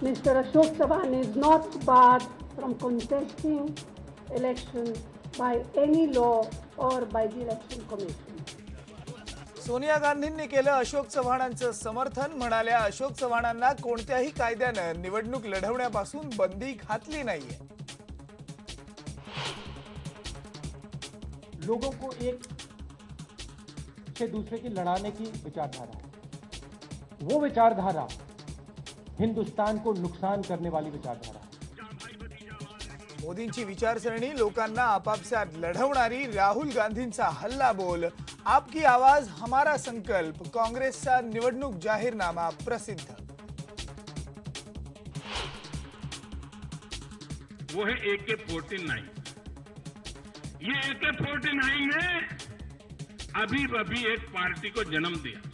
Mr. Ashok Chavan is not barred from contesting election by any law or by the Election Commission. Sonia गांधींनी केलं अशोक चव्हाणांचं समर्थन. म्हणाल्या, अशोक चव्हाणांना कोणत्याही कायद्यानं निवडणूक लढवण्यापासून बंदी घातली नाहीये. लोगों को एक से दूसरे की लड़ाने की विचारधारा है. वो विचारधारा हिंदुस्तान को नुकसान करने वाली विचारधारा है. मोदींची विचारसरणी लोकांना आपापसात लढवणारी. राहुल गांधींचा हल्ला बोल. आपकी आवाज हमारा संकल्प. काँग्रेसचा निवडणूक जाहीरनामा प्रसिद्ध. वो है AK-49. ये AK-49 ने अभी एक पार्टी को जन्म दिया.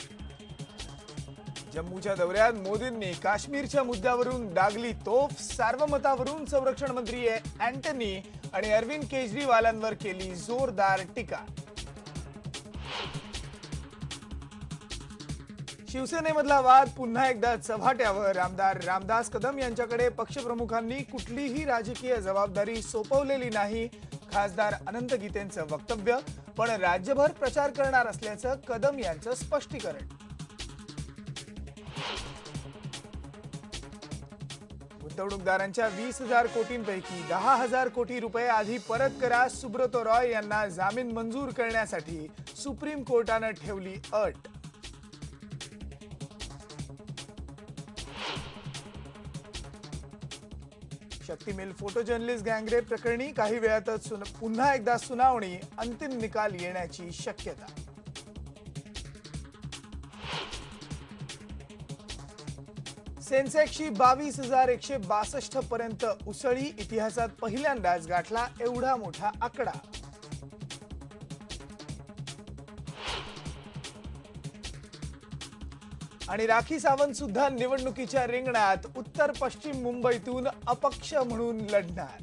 जम्मूच्या दौऱ्यात मोदींनी काश्मीरच्या मुद्द्यावरून डागली तोफ. सार्वमतावरून संरक्षण मंत्री अँटनी आणि अरविंद केजरीवालांवर केली जोरदार टीका. शिवसेनेमधला वाद पुन्हा एकदा चव्हाट्यावर. आमदार रामदास कदम यांच्याकडे पक्षप्रमुखांनी कुठलीही राजकीय जबाबदारी सोपवलेली नाही. खासदार अनंत गीतेंचं वक्तव्य. पण राज्यभर प्रचार करणार असल्याचं कदम यांचं स्पष्टीकरण. गुंतवणूकदारांच्या 20,000 कोटींपैकी 10,000 कोटी रुपये आधी परत करा. सुब्रतो रॉय यांना जामीन मंजूर करण्यासाठी सुप्रीम कोर्टानं ठेवली अट. शक्ती मिल फोटो जर्नलिस्ट गँगरेप प्रकरणी काही वेळातच पुन्हा एकदा सुनावणी. अंतिम निकाल येण्याची शक्यता. सेन्सेक्सची 22,162 पर्यंत उसळी. इतिहासात पहिल्यांदाच गाठला एवढा मोठा आकडा. आणि राखी सावंत सुद्धा निवडणुकीच्या रिंगणात. उत्तर पश्चिम मुंबईतून अपक्ष म्हणून लढणार.